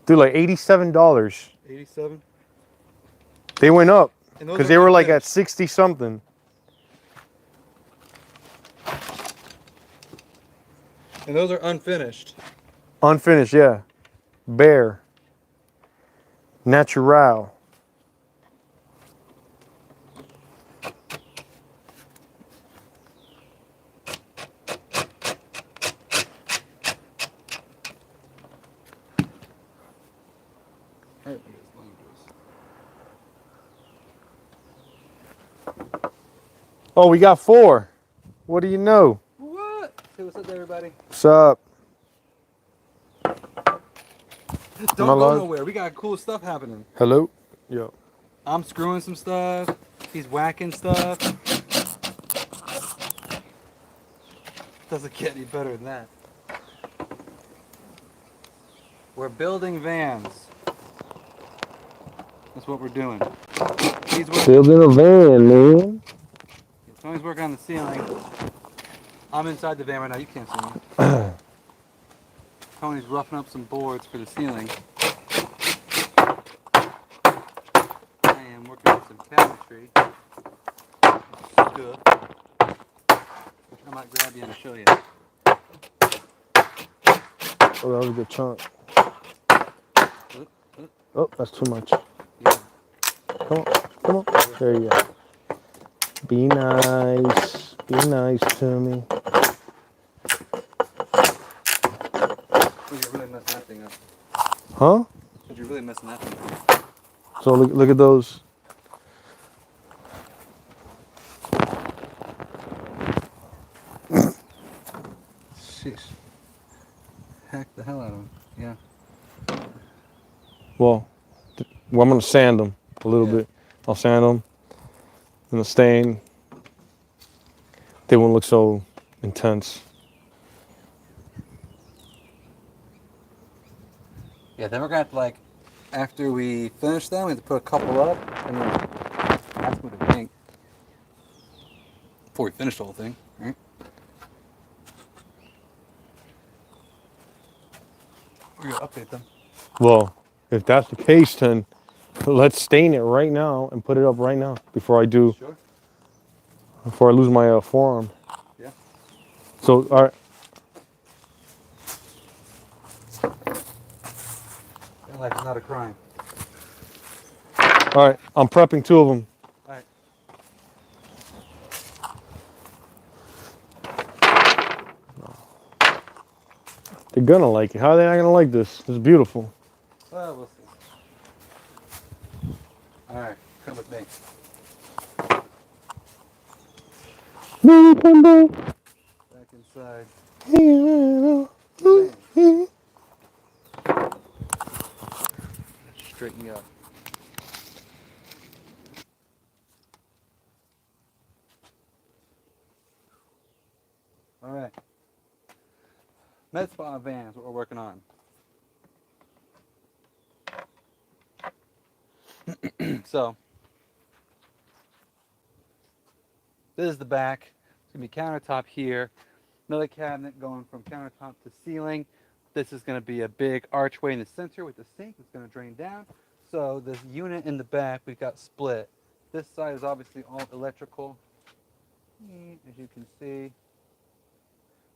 Dude, like $87. 87. They went up And those because are they were like at unfinished. 60 something. And those are unfinished. Unfinished, yeah. Bare. Natural. Oh, we got 4. What do you know? What? Say what's up to everybody. What's up? Don't Am I go live? nowhere. We got cool stuff happening. Hello? Yo. I'm screwing some stuff. He's whacking stuff. Doesn't get any better than that. We're building vans. That's what we're doing. He's working, Building a van, man. Tony's working on the ceiling. I'm inside the van right now. You can't see me. Tony's roughing up some boards for the ceiling. I am working on some cabinetry. Good. Which I might grab you and show you. Oh, that was a good chunk. Oop, oop. Oh, that's too much. Yeah. Come on, come on. There you go. Be nice. Be nice to me. You're really messing that thing up. Huh? You're really messing that thing up. So look at those. Sheesh. Hack the hell out of him. Yeah. Well, I'm gonna sand them a little bit. I'll sand them, and the stain. They won't look so intense. Yeah, then we're gonna have to, like, after we finish them, we have to put a couple up and then ask them what they think. Before we finish the whole thing, right? We're gonna update them. Well, if that's the case, then let's stain it right now and put it up right now before I do. Sure. Before I lose my forearm. Yeah. So, all right. That life is not a crime. All right. I'm prepping two of them. All right. They're gonna like it. How are they not gonna like this? This is beautiful. Well, we'll see. All right, come with me. Back inside. Straighten you up. All right. Med Spa van is what we're working on. So, this is the back. It's going to be countertop here. Another cabinet going from countertop to ceiling. This is going to be a big archway in the center with the sink that's going to drain down. So this unit in the back we've got split. This side is obviously all electrical. As you can see,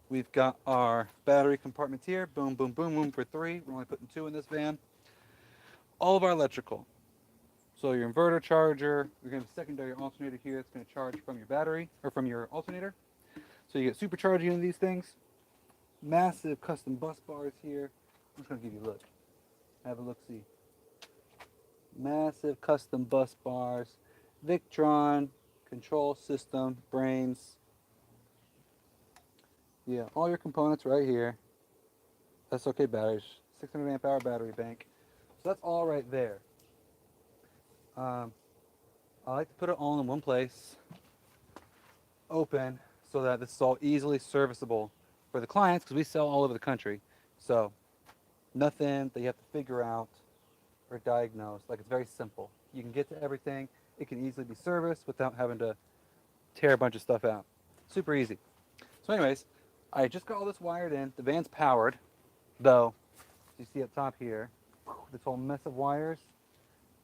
we've got our battery compartments here. Boom, boom, boom, room for 3. We're only putting 2 in this van. All of our electrical. So your inverter charger, we're going to have a secondary alternator here that's going to charge from your battery, or from your alternator. So you get supercharging into these things. Massive custom bus bars here. I'm just going to give you a look. Have a look-see. Massive custom bus bars. Victron, control system, brains. Yeah, all your components right here. SOK batteries, 600 amp hour battery bank. So that's all right there. I like to put it all in one place, open, so that this is all easily serviceable for the clients, because we sell all over the country. So nothing that you have to figure out or diagnose. Like, it's very simple. You can get to everything. It can easily be serviced without having to tear a bunch of stuff out. Super easy. So anyways, I just got all this wired in. The van's powered, though, as you see up top here, this whole mess of wires,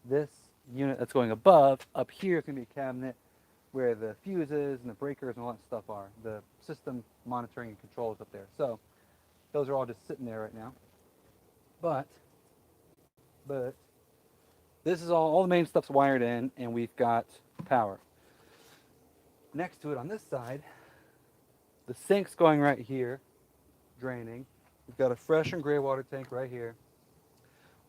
this unit that's going above, up here is going to be a cabinet where the fuses and the breakers and all that stuff are. The system monitoring and control is up there. So those are all just sitting there right now. But this is all the main stuff's wired in, and we've got power. Next to it on this side, the sink's going right here, draining. We've got a fresh and gray water tank right here.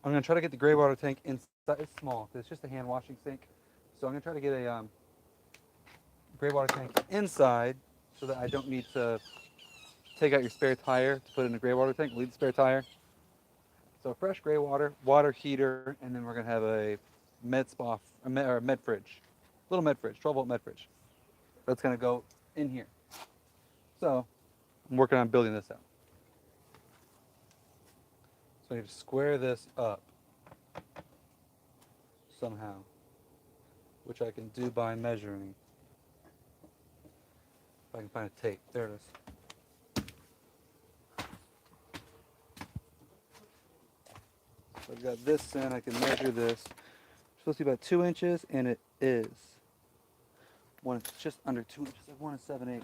I'm going to try to get the gray water tank inside. It's small, it's just a hand washing sink. So I'm going to try to get a gray water tank inside so that I don't need to take out your spare tire to put in a gray water tank, leave the spare tire. So fresh gray water, water heater, and then we're going to have a med spa, or med fridge. little med fridge, 12 volt med fridge. That's gonna go in here. So I'm working on building this out. So I need to square this up somehow, which I can do by measuring. If I can find a tape. There it is. So I've got this in, I can measure this. It's supposed to be about 2 inches, and it is. It's just under 2 inches, like 1 7/8.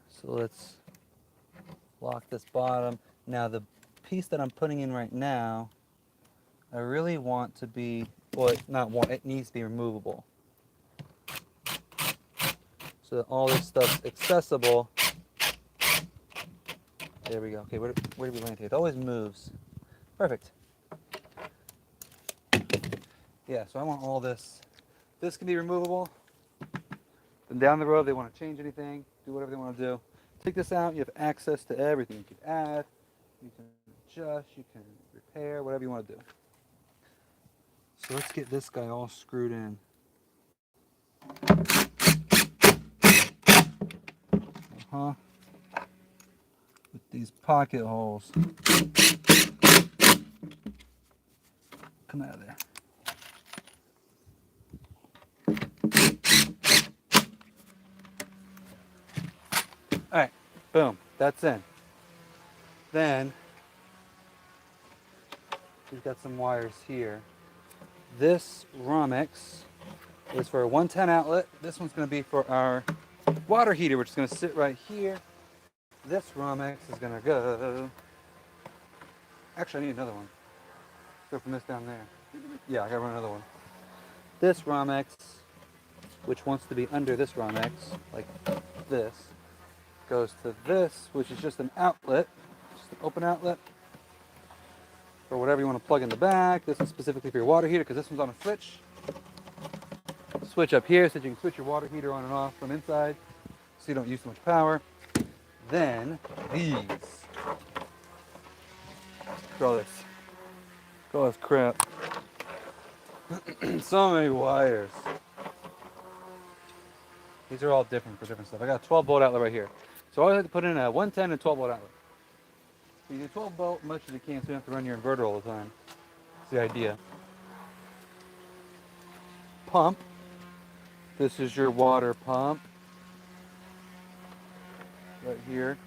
So let's lock this bottom. Now the piece that I'm putting in right now, I really want to be, well, it needs to be removable. So that all this stuff's accessible. There we go. Okay, where did we land here? It always moves. Perfect. Yeah, so I want all this. This can be removable. Then down the road, they want to change anything, do whatever they want to do. Take this out, you have access to everything. You can add, you can adjust, you can repair, whatever you want to do. So let's get this guy all screwed in. With these pocket holes. Come out of there. Alright, boom, that's in. Then, we've got some wires here. This Romex is for a 110 outlet. This one's going to be for our water heater, which is going to sit right here. This Romex is going to go... Actually, I need another one. Go from this down there. Yeah, I got to run another one. This Romex, which wants to be under this Romex, like this, goes to this, which is just an outlet, just an open outlet for whatever you want to plug in the back. This is specifically for your water heater because this one's on a switch. Switch up here so that you can switch your water heater on and off from inside so you don't use so much power. Then these. Look at all this crap. So many wires. These are all different for different stuff. I got a 12 volt outlet right here. So I always like to put in a 110 and 12 volt outlet. You do 12 volt much as you can so you don't have to run your inverter all the time. That's the idea. Pump. This is your water pump. Right here.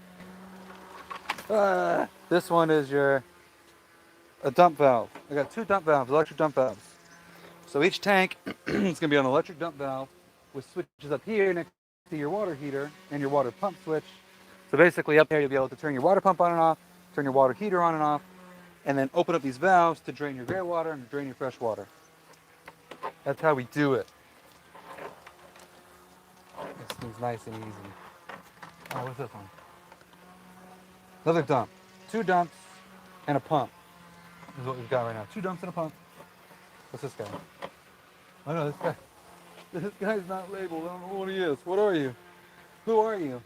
This one is a dump valve. I got 2 dump valves, electric dump valves. So each tank is going to be on an electric dump valve with switches up here next to your water heater and your water pump switch. So basically up there you'll be able to turn your water pump on and off, turn your water heater on and off, and then open up these valves to drain your gray water and drain your fresh water. That's how we do it. This thing's nice and easy. Oh, what's this one? Another dump. 2 dumps and a pump is what we've got right now. 2 dumps and a pump. What's this guy? Oh no, this guy's not labeled. I don't know what he is. What are you? Who are you?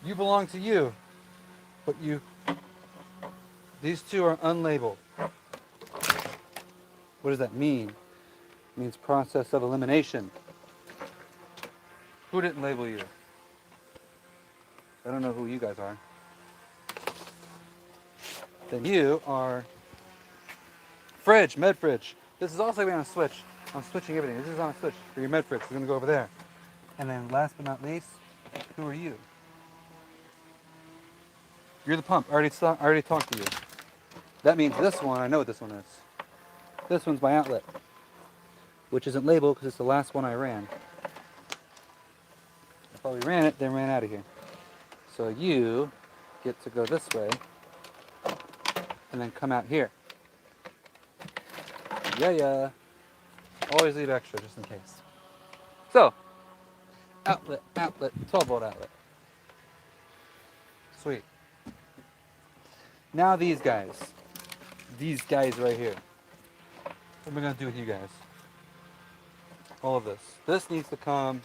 You belong to you. But these 2 are unlabeled. What does that mean? It means process of elimination. Who didn't label you? I don't know who you guys are. Then you are fridge, med fridge. This is also going to switch. I'm switching everything. This is on a switch for your med fridge. It's going to go over there. And then last but not least, who are you? You're the pump. I already talked to you. That means this one, I know what this one is. This one's my outlet, which isn't labeled because it's the last one I ran. I probably ran it, then ran out of here. So you get to go this way and then come out here. Yeah. Always leave extra just in case. So, outlet, 12 volt outlet. Sweet. Now these guys right here. What am I going to do with you guys? All of this. This needs to come.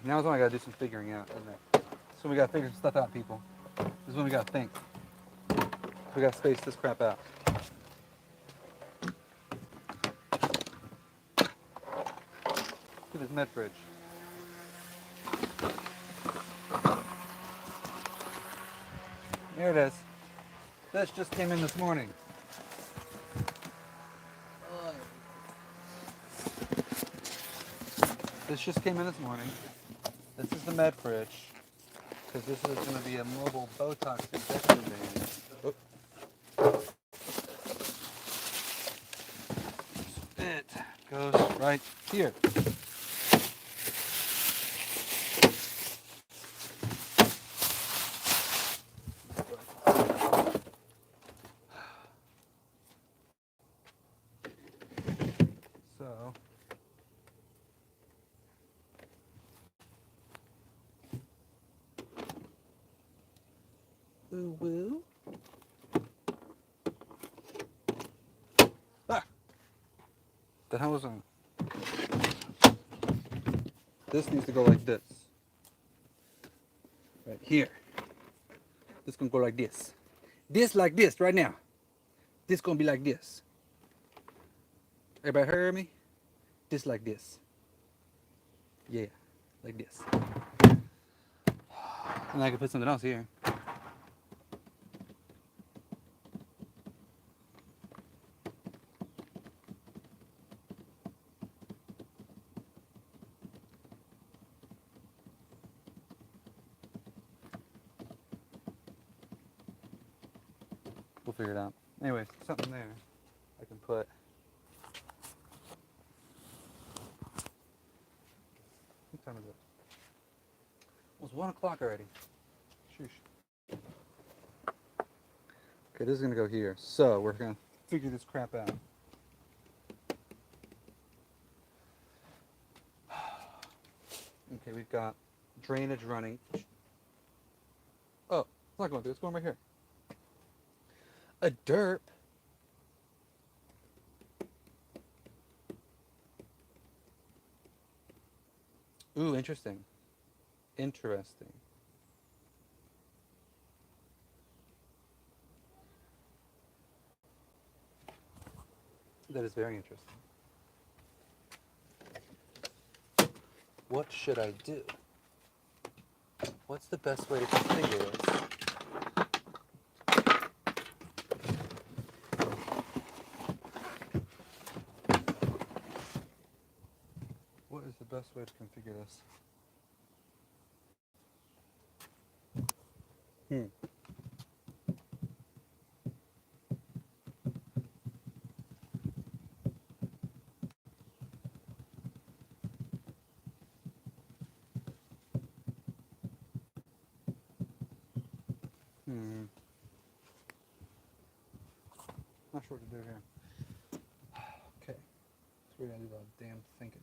Now's when I got to do some figuring out, isn't it? So we gotta figure stuff out, people. This is when we gotta think. We gotta space this crap out. Look at this med fridge. There it is. This just came in this morning. This just came in this morning. This is the med fridge. Because this is going to be a mobile Botox injection vein. It goes right here. So, woo woo. Ah! The hell was on? This needs to go like this. Right here. This gonna go like this. This like this right now. This gonna be like this. Everybody heard me? This like this. Yeah, like this. And I can put something else here. We'll figure it out. Anyways, something there I can put. What time is it? It's 1 o'clock already. Sheesh. Okay, this is gonna go here. So we're gonna figure this crap out. Okay, we've got drainage running. Oh, it's not going through. It's going right here. A derp. Ooh, interesting. Interesting. That is very interesting. What should I do? What's the best way to configure this? What is the best way to configure this? Not sure what to do here. Okay. So we're gonna do a lot of damn thinking.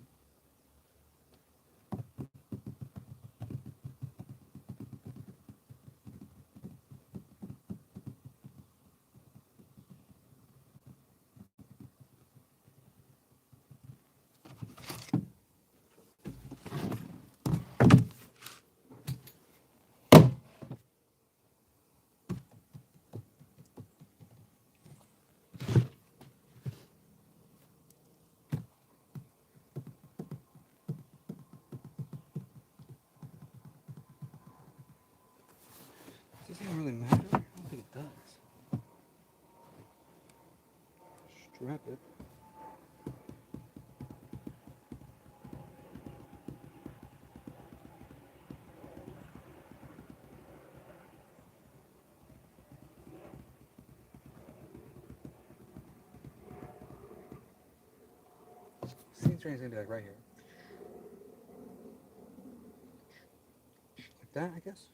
Does this even really matter? I don't think it does. Strap it. Scene train's gonna be like right here. Like that, I guess.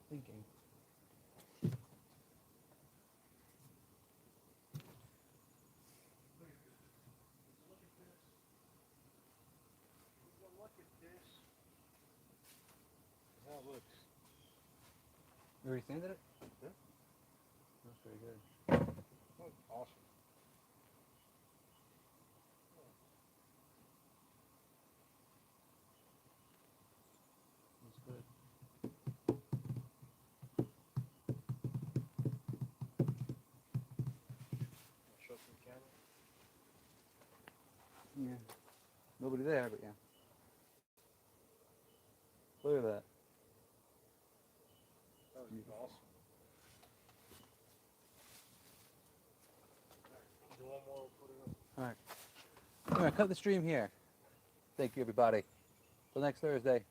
Thinking. You already sanded it? Yeah. That's very good. Oh, awesome. That's good. Show some camera. Yeah. Nobody there, but yeah. Look at that. That was awesome. Do one more, we'll put it up. All right. I'm going to cut the stream here. Thank you, everybody. Till next Thursday.